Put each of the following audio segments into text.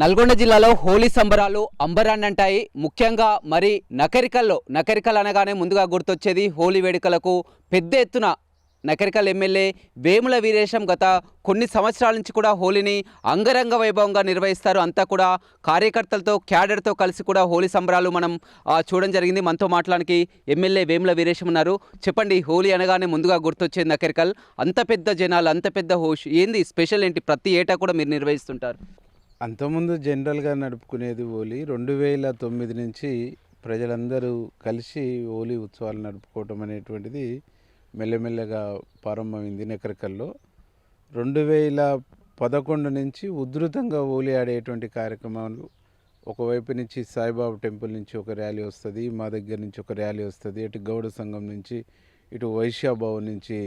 నల్గొండ జిల్లాలో హోలీ సంబరాలు అంబరాన్నంటాయి. ముఖ్యంగా మరి నకరికల్ అనగానే ముందుగా గుర్తొచ్చేది హోలీ వేడుకలకు పెద్ద ఎత్తున నకరికల్ ఎమ్మెల్యే వేముల వీరేశం గత కొన్ని సంవత్సరాల నుంచి కూడా హోలీని అంగరంగ వైభవంగా నిర్వహిస్తారు. అంతా కూడా కార్యకర్తలతో క్యాడర్తో కలిసి కూడా హోలీ సంబరాలు మనం చూడడం జరిగింది. మనతో మాట్లాడానికి ఎమ్మెల్యే వేముల వీరేశం ఉన్నారు. చెప్పండి, హోలీ అనగానే ముందుగా గుర్తొచ్చేది నకరికల్, అంత పెద్ద జనాలు, అంత పెద్ద హోష్ ఏంది స్పెషల్ ఏంటి? ప్రతి ఏటా కూడా మీరు నిర్వహిస్తుంటారు. అంతకుముందు జనరల్గా నడుపుకునేది హోలీ 2009 నుంచి ప్రజలందరూ కలిసి హోలీ ఉత్సవాలు నడుపుకోవటం అనేటువంటిది మెల్లమెల్లగా ప్రారంభమైంది నకరికల్లో. 2011 నుంచి ఉధృతంగా హోలీ ఆడేటువంటి కార్యక్రమాలు, ఒకవైపు నుంచి సాయిబాబా టెంపుల్ నుంచి ఒక ర్యాలీ వస్తుంది, మా దగ్గర నుంచి ఒక ర్యాలీ వస్తుంది, ఇటు గౌడ సంఘం నుంచి, ఇటు వైశ్యాభవన్ నుంచి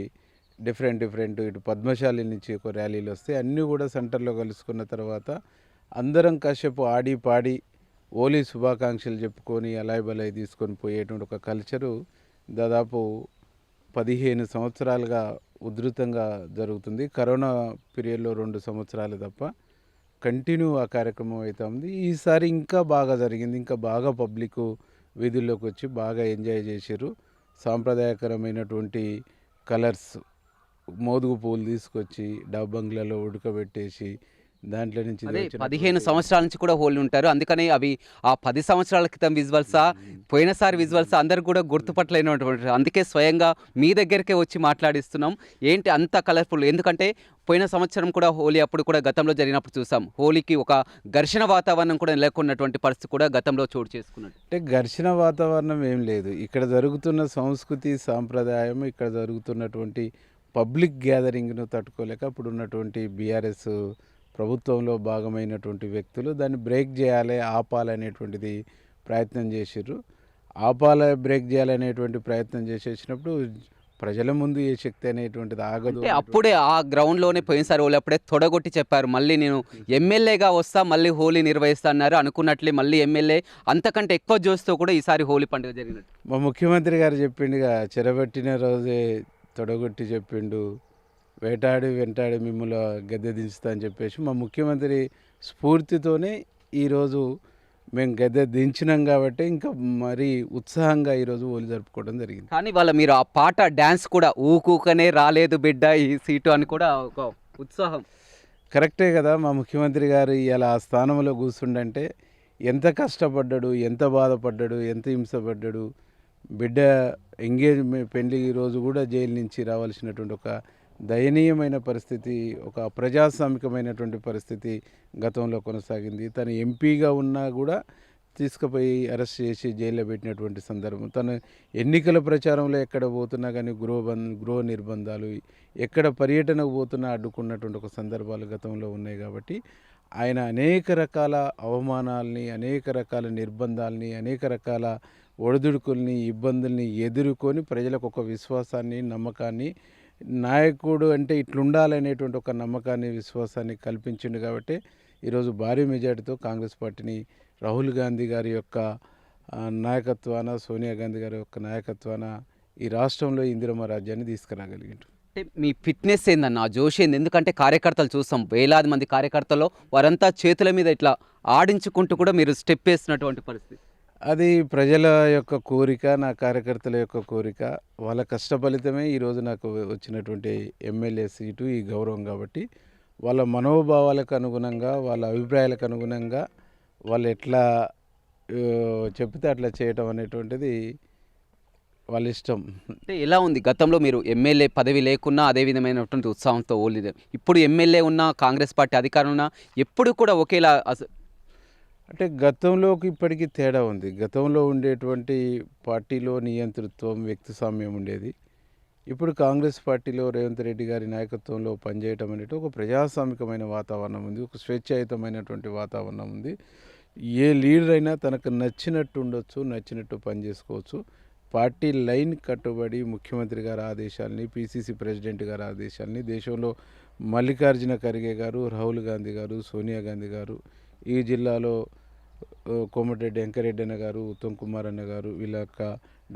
డిఫరెంట్ ఇటు పద్మశాలి నుంచి ఒక ర్యాలీలు వస్తాయి. అన్నీ కూడా సెంటర్లో కలుసుకున్న తర్వాత అందరం కాసేపు ఆడి పాడి హోలీ శుభాకాంక్షలు చెప్పుకొని అలాయ్ బలాయ్ తీసుకొని పోయేటువంటి ఒక కల్చరు దాదాపు 15 సంవత్సరాలుగా ఉధృతంగా జరుగుతుంది. కరోనా పీరియడ్లో 2 సంవత్సరాలు తప్ప కంటిన్యూ ఆ కార్యక్రమం అవుతా ఉంది. ఈసారి ఇంకా బాగా జరిగింది. ఇంకా బాగా పబ్లిక్ వీధుల్లోకి వచ్చి బాగా ఎంజాయ్ చేశారు. సాంప్రదాయకరమైనటువంటి కలర్స్, మోదుగు పూలు తీసుకొచ్చి బంగ్లాలో ఉడకబెట్టేసి దాంట్లో నుంచి 15 సంవత్సరాల నుంచి కూడా హోలీ ఉంటారు. అందుకని అవి ఆ 10 సంవత్సరాల క్రితం విజువల్సా, పోయినసారి విజువల్సా అందరు కూడా గుర్తుపట్టలేనటువంటి, అందుకే స్వయంగా మీ దగ్గరికే వచ్చి మాట్లాడిస్తున్నాం. ఏంటి అంత కలర్ఫుల్? ఎందుకంటే పోయిన సంవత్సరం కూడా హోలీ అప్పుడు కూడా గతంలో జరిగినప్పుడు చూసాం, హోలీకి ఒక ఘర్షణ వాతావరణం కూడా నెలకొన్నటువంటి పరిస్థితి కూడా గతంలో చోటు చేసుకున్నట్టు. అంటే ఘర్షణ వాతావరణం ఏం లేదు. ఇక్కడ జరుగుతున్న సంస్కృతి సాంప్రదాయం, ఇక్కడ జరుగుతున్నటువంటి పబ్లిక్ గ్యాదరింగ్ను తట్టుకోలేక అప్పుడు ఉన్నటువంటి బీఆర్ఎస్ ప్రభుత్వంలో భాగమైనటువంటి వ్యక్తులు దాన్ని బ్రేక్ చేయాలి, ఆపాలనేటువంటిది ప్రయత్నం చేసిర్రు. బ్రేక్ చేయాలనేటువంటి ప్రయత్నం చేసేసినప్పుడు ప్రజల ముందు ఏ శక్తి అనేటువంటిది ఆగదు. అప్పుడే ఆ గ్రౌండ్లోనే పోయినసారి హోలీ అప్పుడే తొడగొట్టి చెప్పారు, మళ్ళీ నేను ఎమ్మెల్యేగా వస్తా, మళ్ళీ హోలీ నిర్వహిస్తా అన్నారు. అనుకున్నట్లే మళ్ళీ ఎమ్మెల్యే అంతకంటే ఎక్కువ జోస్తో కూడా ఈసారి హోలీ పండుగ జరిగినట్టు మా ముఖ్యమంత్రి గారు చెప్పిండుగా, చెరబట్టిన రోజే తొడగొట్టి చెప్పిండు, వెంటాడి మిమ్మల్ని గద్దె దించుతా అని చెప్పేసి మా ముఖ్యమంత్రి స్ఫూర్తితోనే ఈరోజు మేము గద్దె దించినాం కాబట్టి ఇంకా మరీ ఉత్సాహంగా ఈరోజు హోలీ జరుపుకోవడం జరిగింది. కానీ వాళ్ళ మీరు ఆ పాట డ్యాన్స్ కూడా ఊకూకనే రాలేదు బిడ్డ ఈ సీటు అని కూడా ఒక ఉత్సాహం. కరెక్టే కదా, మా ముఖ్యమంత్రి గారు ఇలా ఆ స్థానంలో కూర్చుండంటే ఎంత కష్టపడ్డాడు, ఎంత బాధపడ్డాడు, ఎంత హింసపడ్డాడు. బిడ్డ ఎంగేజ్మెంట్ పెళ్లి రోజు కూడా జైలు నుంచి రావాల్సినటువంటి ఒక దయనీయమైన పరిస్థితి, ఒక ప్రజాస్వామికమైనటువంటి పరిస్థితి గతంలో కొనసాగింది. తను ఎంపీగా ఉన్నా కూడా తీసుకుపోయి అరెస్ట్ చేసి జైల్లో పెట్టినటువంటి సందర్భం. తను ఎన్నికల ప్రచారంలో ఎక్కడ పోతున్నా కానీ గృహ నిర్బంధాలు, ఎక్కడ పర్యటనకు పోతున్నా అడ్డుకున్నటువంటి ఒక సందర్భాలు గతంలో ఉన్నాయి. కాబట్టి ఆయన అనేక రకాల అవమానాల్ని, అనేక రకాల నిర్బంధాలని, అనేక రకాల ఒడిదుడుకుల్ని, ఇబ్బందుల్ని ఎదుర్కొని ప్రజలకు ఒక విశ్వాసాన్ని, నమ్మకాన్ని, నాయకుడు అంటే ఇట్లుండాలనేటువంటి ఒక నమ్మకాన్ని, విశ్వాసాన్ని కల్పించిండు. కాబట్టి ఈరోజు భారీ మెజార్టీతో కాంగ్రెస్ పార్టీని రాహుల్ గాంధీ గారి యొక్క నాయకత్వాన, సోనియా గాంధీ గారి యొక్క నాయకత్వాన ఈ రాష్ట్రంలో ఇందిరమ్మ రాజ్యాన్ని తీసుకురాగలిగిండు. అంటే మీ ఫిట్నెస్ ఏందన్న, ఆ జోష్ ఏంది? ఎందుకంటే కార్యకర్తలు చూస్తాం, వేలాది మంది కార్యకర్తలు, వారంతా చేతుల మీద ఇట్లా ఆడించుకుంటూ కూడా మీరు స్టెప్ వేస్తున్నటువంటి పరిస్థితి. అది ప్రజల యొక్క కోరిక, నా కార్యకర్తల యొక్క కోరిక, వాళ్ళ కష్ట ఫలితమే ఈరోజు నాకు వచ్చినటువంటి ఎమ్మెల్యే సీటు, ఈ గౌరవం. కాబట్టి వాళ్ళ మనోభావాలకు అనుగుణంగా, వాళ్ళ అభిప్రాయాలకు అనుగుణంగా వాళ్ళు ఎట్లా చెప్తే అట్లా చేయటం అనేటువంటిది వాళ్ళ ఇష్టం. అంటే ఎలా ఉంది? గతంలో మీరు ఎమ్మెల్యే పదవి లేకున్నా అదే విధమైనటువంటి ఉత్సాహంతో ఓలిదే, ఇప్పుడు ఎమ్మెల్యే ఉన్న కాంగ్రెస్ పార్టీ అధికారం ఉన్నా ఎప్పుడు కూడా ఒకేలా అంటే గతంలోకి ఇప్పటికీ తేడా ఉంది. గతంలో ఉండేటువంటి పార్టీలో నియంతృత్వం, వ్యక్తిస్వామ్యం ఉండేది. ఇప్పుడు కాంగ్రెస్ పార్టీలో రేవంత్ రెడ్డి గారి నాయకత్వంలో పనిచేయటం అనేది ఒక ప్రజాస్వామికమైన వాతావరణం ఉంది, ఒక స్వేచ్ఛాయుతమైనటువంటి వాతావరణం ఉంది. ఏ లీడర్ అయినా తనకు నచ్చినట్టు ఉండొచ్చు, నచ్చినట్టు పనిచేసుకోవచ్చు. పార్టీ లైన్ కట్టుబడి ముఖ్యమంత్రి గారి ఆదేశాలని, పిసిసి ప్రెసిడెంట్ గారి ఆదేశాలని, దేశంలో మల్లికార్జున ఖర్గే గారు, రాహుల్ గాంధీ గారు, సోనియా గాంధీ గారు, ఈ జిల్లాలో కోమటిరెడ్డి వెంకరెడ్డి అన్న గారు, ఉత్తమ్ కుమార్ అన్న గారు, వీళ్ళ యొక్క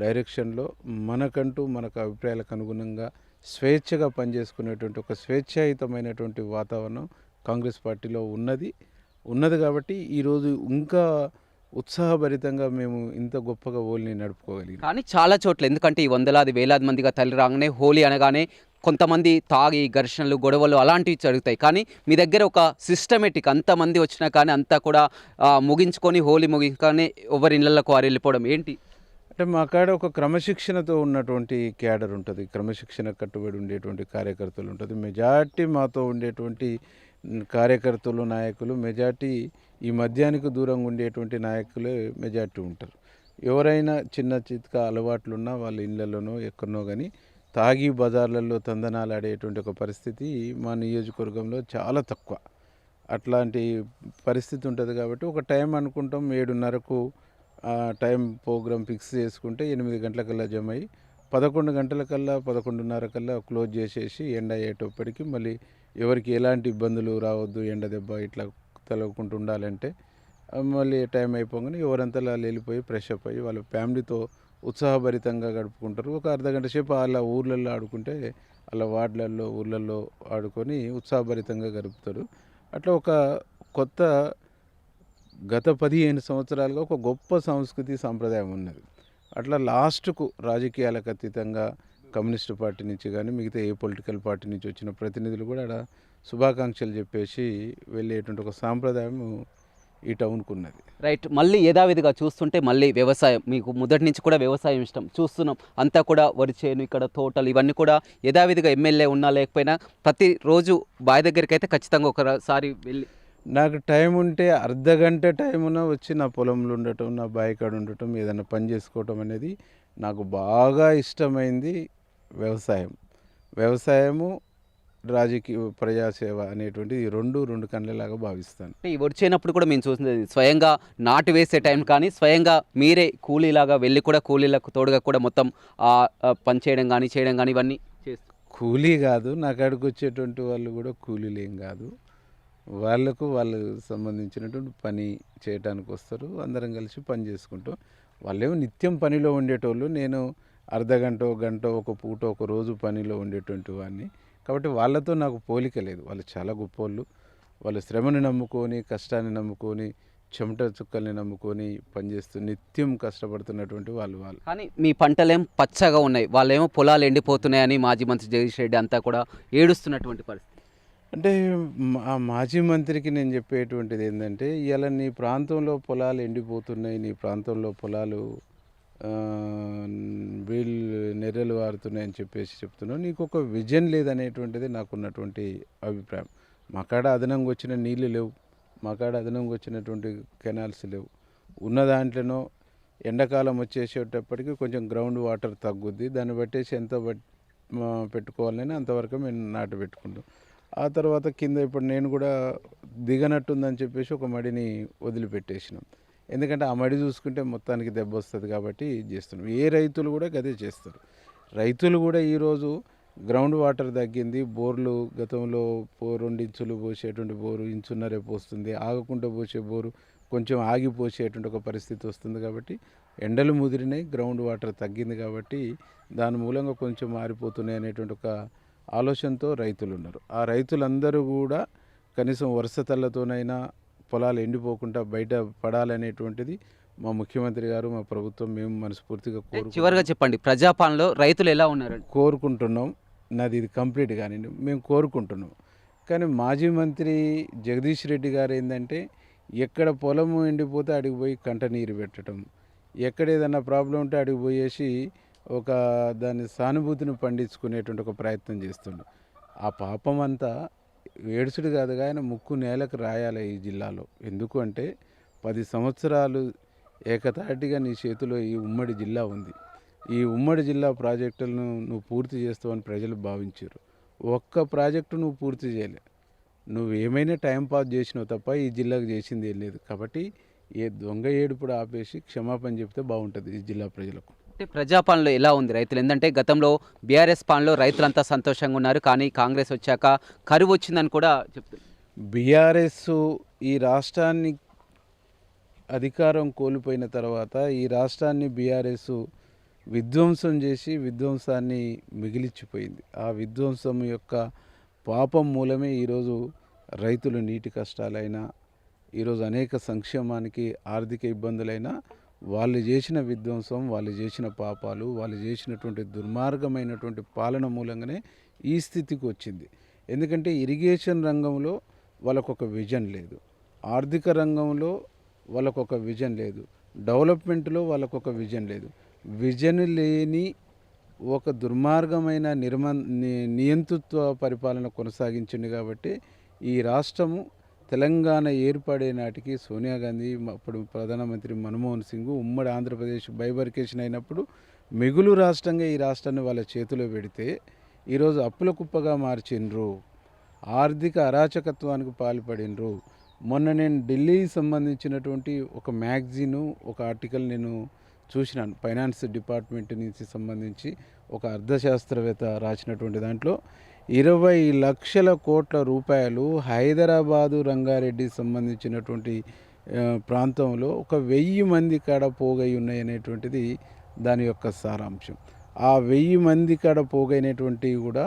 డైరెక్షన్లో మనకు అభిప్రాయాలకు అనుగుణంగా స్వేచ్ఛగా పనిచేసుకునేటువంటి ఒక స్వేచ్ఛాయుతమైనటువంటి వాతావరణం కాంగ్రెస్ పార్టీలో ఉన్నది. ఉన్నది కాబట్టి ఈరోజు ఇంకా ఉత్సాహభరితంగా మేము ఇంత గొప్పగా హోలీని నడుపుకోగలిగాం. కానీ చాలా చోట్ల ఎందుకంటే ఈ వందలాది వేలాది మందిగా తరలి రాగానే హోలీ అనగానే కొంతమంది తాగి ఘర్షణలు గొడవలు అలాంటివి జరుగుతాయి. కానీ మీ దగ్గర ఒక సిస్టమేటిక్ అంతమంది వచ్చినా కానీ అంతా కూడా ముగించుకొని హోలీ ముగించుకొని ఎవరి ఇళ్ళకు వారు వెళ్ళిపోవడం ఏంటి? అంటే మా కాడ ఒక క్రమశిక్షణతో ఉన్నటువంటి క్యాడర్ ఉంటుంది, క్రమశిక్షణ కట్టుబడి ఉండేటువంటి కార్యకర్తలు ఉంటుంది. మెజార్టీ మాతో ఉండేటువంటి కార్యకర్తలు నాయకులు మెజార్టీ ఈ మద్యానికి దూరంగా ఉండేటువంటి నాయకులే మెజార్టీ ఉంటారు. ఎవరైనా చిన్న చిత్క అలవాట్లున్నా వాళ్ళ ఇళ్ళలోనో ఎక్కడనో కానీ తాగి బజార్లలో తందనాలు ఆడేటువంటి ఒక పరిస్థితి మా నియోజకవర్గంలో చాలా తక్కువ. అట్లాంటి పరిస్థితి ఉంటుంది కాబట్టి ఒక టైం అనుకుంటాం 7:30కు టైం ప్రోగ్రామ్ ఫిక్స్ చేసుకుంటే 8 గంటలకల్లా జమ అయ్యి 11 గంటలకల్లా 11:30 కల్లా క్లోజ్ చేసేసి ఎండ అయ్యేటప్పటికి మళ్ళీ ఎవరికి ఎలాంటి ఇబ్బందులు రావద్దు, ఎండ దెబ్బ ఇట్లా తలగకుండా ఉండాలంటే మళ్ళీ టైం అయిపోగానే ఎవరంతలా వెళ్ళిపోయి ఫ్రెష్ అప్ అయ్యి వాళ్ళ ఫ్యామిలీతో ఉత్సాహభరితంగా గడుపుకుంటారు. ఒక అర్ధగంట సేపు అలా ఊర్లలో ఆడుకుంటే అలా వార్డులలో ఊర్లలో ఆడుకొని ఉత్సాహభరితంగా గడుపుతారు. అట్లా ఒక కొత్త గత 15 సంవత్సరాలుగా ఒక గొప్ప సంస్కృతి సాంప్రదాయం ఉన్నది. అట్లా లాస్ట్కు రాజకీయాలకు అతీతంగా కమ్యూనిస్ట్ పార్టీ నుంచి కానీ మిగతా ఏ పొలిటికల్ పార్టీ నుంచి వచ్చిన ప్రతినిధులు కూడా ఆడ శుభాకాంక్షలు చెప్పేసి వెళ్ళేటువంటి ఒక సాంప్రదాయం ఈ టౌన్కు ఉన్నది. రైట్. మళ్ళీ యథావిధిగా చూస్తుంటే మళ్ళీ వ్యవసాయం మీకు మొదటి నుంచి కూడా వ్యవసాయం ఇష్టం చూస్తున్నాం. అంతా కూడా వరి చేను ఇక్కడ తోటలు ఇవన్నీ కూడా యథావిధిగా ఎమ్మెల్యే ఉన్నా లేకపోయినా ప్రతిరోజు బావి దగ్గరికి అయితే ఖచ్చితంగా ఒకసారి వెళ్ళి నాకు టైం ఉంటే అర్ధగంట టైమున వచ్చి నా పొలంలో ఉండటం, నా బావి కాడ ఉండటం, ఏదైనా పని చేసుకోవటం అనేది నాకు బాగా ఇష్టమైంది. వ్యవసాయము రాజకీయ ప్రజాసేవ అనేటువంటిది ఈ రెండు కళ్ళలాగా భావిస్తాను. అంటే ఈ వచ్చేటప్పుడు కూడా మేము చూసింది స్వయంగా నాటు వేసే టైం కానీ స్వయంగా మీరే కూలీలాగా వెళ్ళి కూడా కూలీలకు తోడుగా కూడా మొత్తం పని చేయడం కానీ ఇవన్నీ చేస్తారు. కూలీ కాదు, నా కాడికి వచ్చేటువంటి వాళ్ళు కూడా కూలీలు ఏం కాదు. వాళ్ళకు సంబంధించినటువంటి పని చేయడానికి వస్తారు, అందరం కలిసి పని చేసుకుంటాం. వాళ్ళేమో నిత్యం పనిలో ఉండేటోళ్ళు, నేను అర్ధగంట గంట ఒక పూట ఒక రోజు పనిలో ఉండేటువంటి వాడిని కాబట్టి వాళ్ళతో నాకు పోలిక లేదు. వాళ్ళు చాలా గొప్పోళ్ళు. వాళ్ళు శ్రమని నమ్ముకొని, కష్టాన్ని నమ్ముకొని, చెమట చుక్కల్ని నమ్ముకొని పనిచేస్తూ నిత్యం కష్టపడుతున్నటువంటి వాళ్ళు. కానీ మీ పంటలేం పచ్చగా ఉన్నాయి, వాళ్ళేమో పొలాలు ఎండిపోతున్నాయని మాజీ మంత్రి జగదీష్ రెడ్డి అంతా కూడా ఏడుస్తున్నటువంటి పరిస్థితి. అంటే మాజీ మంత్రికి నేను చెప్పేటువంటిది ఏంటంటే, ఇలా నీ ప్రాంతంలో పొలాలు ఎండిపోతున్నాయి, నీ ప్రాంతంలో పొలాలు వీళ్ళు నెర్రెలు వారుతున్నాయని చెప్పేసి చెప్తున్నావు. నీకు ఒక విజన్ లేదనేటువంటిది నాకున్నటువంటి అభిప్రాయం. మా కాడ అదనంగా వచ్చిన నీళ్ళు లేవు, మా కాడ అదనంగా వచ్చినటువంటి కెనాల్స్ లేవు. ఉన్న దాంట్లోనో ఎండాకాలం వచ్చేసేటప్పటికి కొంచెం గ్రౌండ్ వాటర్ తగ్గుద్ది, దాన్ని బట్టేసి ఎంత పెట్టుకోవాలని అంతవరకు మేము నాటు పెట్టుకుంటాం. ఆ తర్వాత కింద ఇప్పుడు నేను కూడా దిగనట్టుందని చెప్పేసి ఒక మడిని వదిలిపెట్టేసినాం. ఎందుకంటే ఆ మడి చూసుకుంటే మొత్తానికి దెబ్బ వస్తుంది కాబట్టి చేస్తున్నాం. ఏ రైతులు కూడా గదే చేస్తారు. రైతులు కూడా ఈరోజు గ్రౌండ్ వాటర్ తగ్గింది, బోర్లు గతంలో 2 ఇంచులు పోసేటువంటి బోరు ఇంచున్నరే పోస్తుంది, ఆగకుండా పోసే బోరు కొంచెం ఆగిపోసేటువంటి ఒక పరిస్థితి వస్తుంది. కాబట్టి ఎండలు ముదిరినాయి, గ్రౌండ్ వాటర్ తగ్గింది కాబట్టి దాని మూలంగా కొంచెం మారిపోతున్నాయి అనేటువంటి ఒక ఆలోచనతో రైతులు ఉన్నారు. ఆ రైతులందరూ కూడా కనీసం వర్షతల్లతోనైనా పొలాలు ఎండిపోకుండా బయట పడాలనేటువంటిది మా ముఖ్యమంత్రి గారు, మా ప్రభుత్వం మేము మనస్ఫూర్తిగా చివరిగా చెప్పండి, ప్రజాపాలనలో రైతులు ఎలా ఉన్నారు? కోరుకుంటున్నాం. నాది ఇది కంప్లీట్ కానీ మేము కోరుకుంటున్నాం. కానీ మాజీ మంత్రి జగదీష్ రెడ్డి గారు ఏంటంటే, ఎక్కడ పొలము ఎండిపోతే అడిగి పోయి కంట నీరు పెట్టడం, ఎక్కడ ఏదైనా ప్రాబ్లం ఉంటే అడిగి పోయేసి ఒక దాని సానుభూతిని పండించుకునేటువంటి ఒక ప్రయత్నం చేస్తుండు. ఆ పాపం అంతా ఏడుసుడు కాదుగా, ఆయన ముక్కు నేలకు రాయాలి ఈ జిల్లాలో. ఎందుకు అంటే 10 సంవత్సరాలు ఏకతాటిగా నీ చేతిలో ఈ ఉమ్మడి జిల్లా ఉంది. ఈ ఉమ్మడి జిల్లా ప్రాజెక్టులను నువ్వు పూర్తి చేస్తావని ప్రజలు భావించారు. ఒక్క ప్రాజెక్టు నువ్వు పూర్తి చేయలే, నువ్వు ఏమైనా టైం పాస్ చేసినావు తప్ప ఈ జిల్లాకు చేసింది ఏం లేదు. కాబట్టి ఏ దొంగ ఏడుపుడు ఆపేసి క్షమాపణ చెప్తే బాగుంటుంది ఈ జిల్లా ప్రజలకు. అంటే ప్రజాపాలనలో ఎలా ఉంది రైతులు? ఎందుకంటే గతంలో బీఆర్ఎస్ పాలనలో రైతులంతా సంతోషంగా ఉన్నారు, కానీ కాంగ్రెస్ వచ్చాక కరువు వచ్చిందని కూడా చెప్తారు. బీఆర్ఎస్ ఈ రాష్ట్రాన్ని అధికారం కోల్పోయిన తర్వాత ఈ రాష్ట్రాన్ని బీఆర్ఎస్ విధ్వంసం చేసి విధ్వంసాన్ని మిగిలిచ్చిపోయింది. ఆ విధ్వంసం యొక్క పాపం మూలమే ఈరోజు రైతులు నీటి కష్టాలైనా ఈరోజు అనేక సంక్షేమానికి ఆర్థిక ఇబ్బందులైనా వాళ్ళు చేసిన విధ్వంసం, వాళ్ళు చేసిన పాపాలు, వాళ్ళు చేసినటువంటి దుర్మార్గమైనటువంటి పాలన మూలంగానే ఈ స్థితికి వచ్చింది. ఎందుకంటే ఇరిగేషన్ రంగంలో వాళ్ళకొక విజన్ లేదు, ఆర్థిక రంగంలో వాళ్ళకొక విజన్ లేదు, డెవలప్మెంట్లో వాళ్ళకొక విజన్ లేదు. విజన్ లేని ఒక దుర్మార్గమైన నియంతృత్వ పరిపాలన కొనసాగించింది. కాబట్టి ఈ రాష్ట్రము తెలంగాణ ఏర్పడే నాటికి సోనియా గాంధీ, అప్పుడు ప్రధానమంత్రి మన్మోహన్ సింగ్ ఉమ్మడి ఆంధ్రప్రదేశ్ బైబర్కేషన్ అయినప్పుడు మిగులు రాష్ట్రంగా ఈ రాష్ట్రాన్ని వాళ్ళ చేతిలో పెడితే ఈరోజు అప్పుల కుప్పగా మార్చిండ్రు, ఆర్థిక అరాచకత్వానికి పాల్పడినరు. మొన్న నేను ఢిల్లీకి సంబంధించినటువంటి ఒక మ్యాగజీను, ఒక ఆర్టికల్ నేను చూసినాను. ఫైనాన్స్ డిపార్ట్మెంట్ నుంచి సంబంధించి ఒక అర్థశాస్త్రవేత్త రాసినటువంటి దాంట్లో 20 లక్షల కోట్ల రూపాయలు హైదరాబాదు రంగారెడ్డికి సంబంధించినటువంటి ప్రాంతంలో ఒక 1000 మంది కాడ పోగై ఉన్నాయి అనేటువంటిది దాని యొక్క సారాంశం. ఆ 1000 మంది కాడ పోగైనటువంటివి కూడా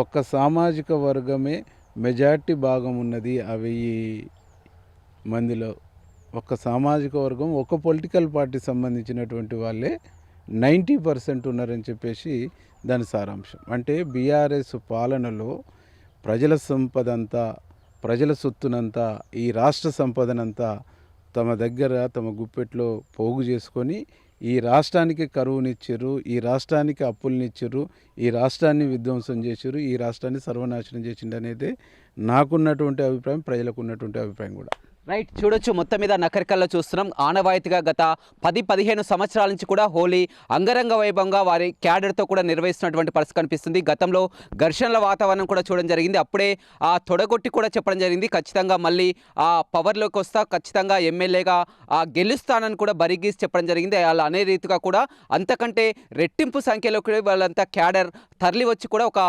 ఒక్క సామాజిక వర్గమే మెజార్టీ భాగం ఉన్నది. ఆ 1000 మందిలో ఒక సామాజిక వర్గం, ఒక పొలిటికల్ పార్టీ సంబంధించినటువంటి వాళ్ళే 90% ఉన్నారని చెప్పేసి దాని సారాంశం. అంటే బీఆర్ఎస్ పాలనలో ప్రజల సంపదంతా, ప్రజల సొత్తునంతా, ఈ రాష్ట్ర సంపదనంతా తమ దగ్గర, తమ గుప్పెట్లో పోగు చేసుకొని ఈ రాష్ట్రానికి కరువునిచ్చారు, ఈ రాష్ట్రానికి అప్పులనిచ్చారు, ఈ రాష్ట్రాన్ని విధ్వంసం చేశారు, ఈ రాష్ట్రాన్ని సర్వనాశనం చేసిండు అనేది నాకున్నటువంటి అభిప్రాయం, ప్రజలకు ఉన్నటువంటి అభిప్రాయం కూడా. రైట్, చూడొచ్చు మొత్తం మీద నకరికల్లో చూస్తున్నాం. ఆనవాయితీగా గత 10-15 సంవత్సరాల నుంచి కూడా హోలీ అంగరంగ వైభవంగా వారి క్యాడర్తో కూడా నిర్వహిస్తున్నటువంటి పరిస్థితి కనిపిస్తుంది. గతంలో ఘర్షణల వాతావరణం కూడా చూడడం జరిగింది. అప్పుడే ఆ తొడగొట్టి కూడా చెప్పడం జరిగింది, ఖచ్చితంగా మళ్ళీ ఆ పవర్లోకి వస్తా, ఖచ్చితంగా ఎమ్మెల్యేగా గెలుస్తానని కూడా బరిగీసి చెప్పడం జరిగింది. అలా అనే రీతిగా కూడా అంతకంటే రెట్టింపు సంఖ్యలో కూడా వాళ్ళంతా క్యాడర్ తరలి వచ్చి కూడా ఒక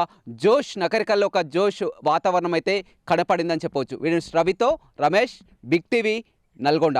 జోష్, నకరికల్లో ఒక జోష్ వాతావరణం అయితే కనపడిందని చెప్పవచ్చు. వీడియో రవితో రమేష్, బిగ్ టీవీ, నల్గొండ.